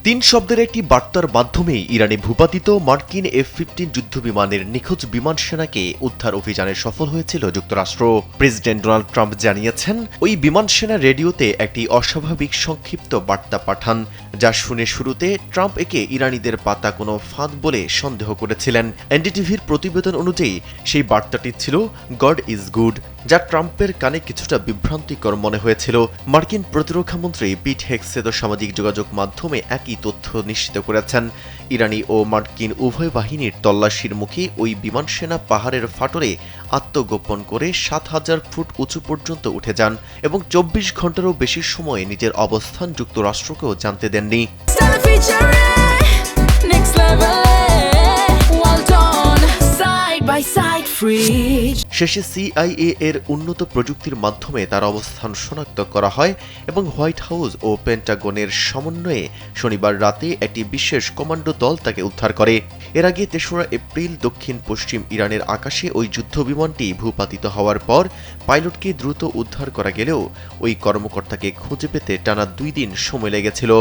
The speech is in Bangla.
তিন শব্দের একটি বার্তার মাধ্যমেই ইরানে ভূপাতিত মার্কিন F-15 যুদ্ধবিমানের নিখোঁজ বিমান সেনাকে উদ্ধার অভিযানে সফল হয়েছিল যুক্তরাষ্ট্র। প্রেসিডেন্ট ডোনাল্ড ট্রাম্প জানিয়েছেন, ওই বিমান সেনা রেডিওতে একটি অস্বাভাবিক সংক্ষিপ্ত বার্তা পাঠান, যা শুনে শুরুতে ট্রাম্প একে ইরানিদের পাতা কোনো ফাঁদ বলে সন্দেহ করেছিলেন। এনডিটিভির প্রতিবেদন অনুযায়ী সেই বার্তাটি ছিল গড ইজ গুড, যা ট্রাম্পের কানে কিছুটা বিভ্রান্তিকর মনে হয়েছিল। মার্কিন প্রতিরক্ষামন্ত্রী পিট হেগসেত সামাজিক যোগাযোগ মাধ্যমে একই তথ্য নিশ্চিত করেছেন। ইরানি ও মার্কিন উভয় বাহিনীর তল্লাশির মুখে ওই বিমান সেনা পাহাড়ের ফাটলে আত্মগোপন করে ৭,০০০ ফুট উঁচু পর্যন্ত উঠে যান এবং ২৪ ঘন্টারও বেশি সময় নিজের অবস্থান যুক্তরাষ্ট্রকেও জানতে দেননি। শেষে CIA এর উন্নত প্রযুক্তির মাধ্যমে তার অবস্থান শনাক্ত করা হয় এবং হোয়াইট হাউস ও পেন্টাগনের সমন্বয়ে শনিবার রাতে একটি বিশেষ কমান্ডো দল তাকে উদ্ধার করে। এর আগে ৩রা এপ্রিল দক্ষিণ পশ্চিম ইরানের আকাশে ওই যুদ্ধবিমানটি ভূপাতিত হওয়ার পর পাইলটকে দ্রুত উদ্ধার করা গেলেও ওই কর্মকর্তাকে খুঁজে পেতে টানা ২ দিন সময় লেগেছিল।